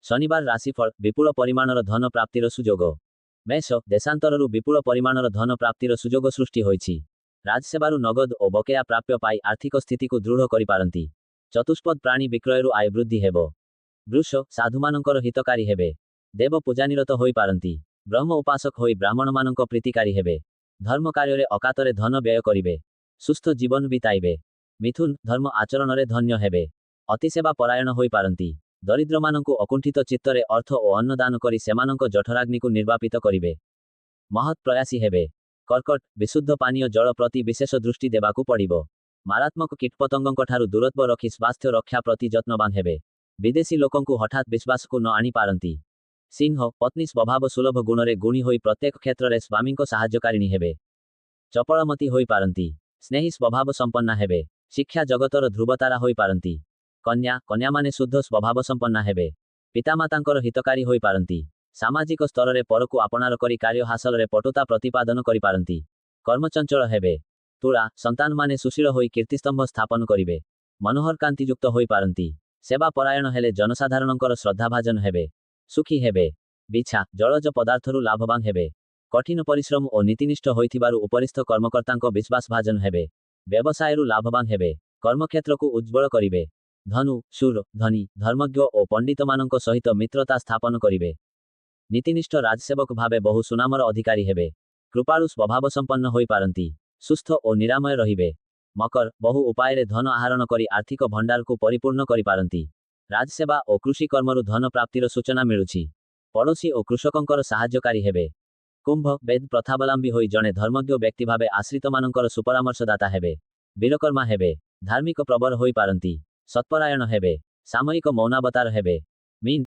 ଶନିବାର ରାଶିଫଳ ବିପୁଳ ପରିମାଣର ଧନ ପ୍ରାପ୍ତିର ସୁଯୋଗ। ମେଷ ଦେଶାନ୍ତରରୁ ବିପୁଳ ପରିମାଣର ଧନ ପ୍ରାପ୍ତିର ସୁଯୋଗ ସୃଷ୍ଟି ହୋଇଛି। ରାଜସେବାରୁ ନଗଦ ଓ ବକେୟା ପ୍ରାପ୍ୟ ପାଇ ଆର୍ଥିକ ସ୍ଥିତିକୁ ଦୃଢ଼ କରିପାରନ୍ତି। ଚତୁଷ୍ପଦ ପ୍ରାଣୀ ବିକ୍ରୟରୁ ଆୟ ବୃଦ୍ଧି ହେବ। ବୃଷ ସାଧୁମାନଙ୍କର ହିତକାରୀ ହେବେ। ଦେବ ପୂଜାନିରତ ହୋଇପାରନ୍ତି। ବ୍ରହ୍ମ ଉପାସକ ହୋଇ ବ୍ରାହ୍ମଣମାନଙ୍କ ପ୍ରୀତିକାରୀ ହେବେ। ଧର୍ମ କାର୍ଯ୍ୟରେ ଅକାତରେ ଧନ ବ୍ୟୟ କରିବେ। ସୁସ୍ଥ ଜୀବନ ବିତାଇବେ। ମିଥୁନ ଧର୍ମ ଆଚରଣରେ ଧନ୍ୟ ହେବେ। ଅତିସେବା ପରାୟଣ ହୋଇପାରନ୍ତି। ଦରିଦ୍ରମାନଙ୍କୁ ଅକୁଣ୍ଠିତ ଚିତ୍ତରେ ଅର୍ଥ ଓ ଅନ୍ନ ଦାନ କରି ସେମାନଙ୍କ ଜଠରାଗ୍ନିକୁ ନିର୍ବାପିତ କରିବେ। ମହତ୍ ପ୍ରୟାସୀ ହେବେ। କର୍କଟ ବିଶୁଦ୍ଧ ପାନୀୟ ଜଳ ପ୍ରତି ବିଶେଷ ଦୃଷ୍ଟି ଦେବାକୁ ପଡ଼ିବ। ମାରାତ୍ମକ କୀଟପତଙ୍ଗଙ୍କଠାରୁ ଦୂରତ୍ୱ ରଖି ସ୍ୱାସ୍ଥ୍ୟ ରକ୍ଷା ପ୍ରତି ଯତ୍ନବାନ ହେବେ। ବିଦେଶୀ ଲୋକଙ୍କୁ ହଠାତ୍ ବିଶ୍ୱାସକୁ ନ ଆଣିପାରନ୍ତି। ସିଂହ ପତ୍ନୀ ସ୍ୱଭାବ ସୁଲଭ ଗୁଣରେ ଗୁଣୀ ହୋଇ ପ୍ରତ୍ୟେକ କ୍ଷେତ୍ରରେ ସ୍ୱାମୀଙ୍କ ସାହାଯ୍ୟକାରିଣୀ ହେବେ। ଚପଳମତି ହୋଇପାରନ୍ତି। ସ୍ନେହୀ ସ୍ୱଭାବ ସମ୍ପନ୍ନା ହେବେ। ଶିକ୍ଷା ଜଗତର ଧ୍ରୁବତାରା ହୋଇପାରନ୍ତି। କନ୍ୟା କନ୍ୟାମାନେ ଶୁଦ୍ଧ ସ୍ୱଭାବ ସମ୍ପନ୍ନା ହେବେ। ପିତାମାତାଙ୍କର ହିତକାରୀ ହୋଇପାରନ୍ତି। ସାମାଜିକ ସ୍ତରରେ ପରକୁ ଆପଣାର କରି କାର୍ଯ୍ୟ ହାସଲରେ ପଟୁତା ପ୍ରତିପାଦନ କରିପାରନ୍ତି। କର୍ମଚଞ୍ଚଳ ହେବେ। ତୁଳା ସନ୍ତାନମାନେ ସୁଶୀଳ ହୋଇ କୀର୍ତ୍ତିସ୍ତମ୍ଭ ସ୍ଥାପନ କରିବେ। ମନୋହର କାନ୍ତିଯୁକ୍ତ ହୋଇପାରନ୍ତି। ସେବା ପରାୟଣ ହେଲେ ଜନସାଧାରଣଙ୍କର ଶ୍ରଦ୍ଧାଭାଜନ ହେବେ। ସୁଖୀ ହେବେ। ବିଛା ଜଳଜ ପଦାର୍ଥରୁ ଲାଭବାନ ହେବେ। କଠିନ ପରିଶ୍ରମ ଓ ନୀତିନିଷ୍ଠ ହୋଇଥିବାରୁ ଉପରିସ୍ଥ କର୍ମକର୍ତ୍ତାଙ୍କ ବିଶ୍ୱାସଭାଜନ ହେବେ। ବ୍ୟବସାୟରୁ ଲାଭବାନ ହେବେ। କର୍ମକ୍ଷେତ୍ରକୁ ଉଜ୍ଜ୍ୱଳ କରିବେ। ଧନୁ ଶୂର ଧନୀ ଧର୍ମଜ୍ଞ ଓ ପଣ୍ଡିତମାନଙ୍କ ସହିତ ମିତ୍ରତା ସ୍ଥାପନ କରିବେ। ନୀତିନିଷ୍ଠ ରାଜସେବକ ଭାବେ ବହୁ ସୁନାମର ଅଧିକାରୀ ହେବେ। କୃପାଳୁ ସ୍ୱଭାବ ସମ୍ପନ୍ନ ହୋଇପାରନ୍ତି। ସୁସ୍ଥ ଓ ନିରାମୟ ରହିବେ। ମକର ବହୁ ଉପାୟରେ ଧନ ଆହରଣ କରି ଆର୍ଥିକ ଭଣ୍ଡାରକୁ ପରିପୂର୍ଣ୍ଣ କରିପାରନ୍ତି। ରାଜସେବା ଓ କୃଷି କର୍ମରୁ ଧନ ପ୍ରାପ୍ତିର ସୂଚନା ମିଳୁଛି। ପଡ଼ୋଶୀ ଓ କୃଷକଙ୍କର ସାହାଯ୍ୟକାରୀ ହେବେ। କୁମ୍ଭ ବେଦ ପ୍ରଥାବଲମ୍ବୀ ହୋଇ ଜଣେ ଧର୍ମଜ୍ଞ ବ୍ୟକ୍ତି ଭାବେ ଆଶ୍ରିତମାନଙ୍କର ସୁପରାମର୍ଶଦାତା ହେବେ। ବୀରକର୍ମା ହେବେ। ଧାର୍ମିକ ପ୍ରବର ହୋଇପାରନ୍ତି। ସତ୍ପରାୟଣ ହେବେ। ସାମୟିକ ମୌନାବତାର ହେବେ। ମୀନ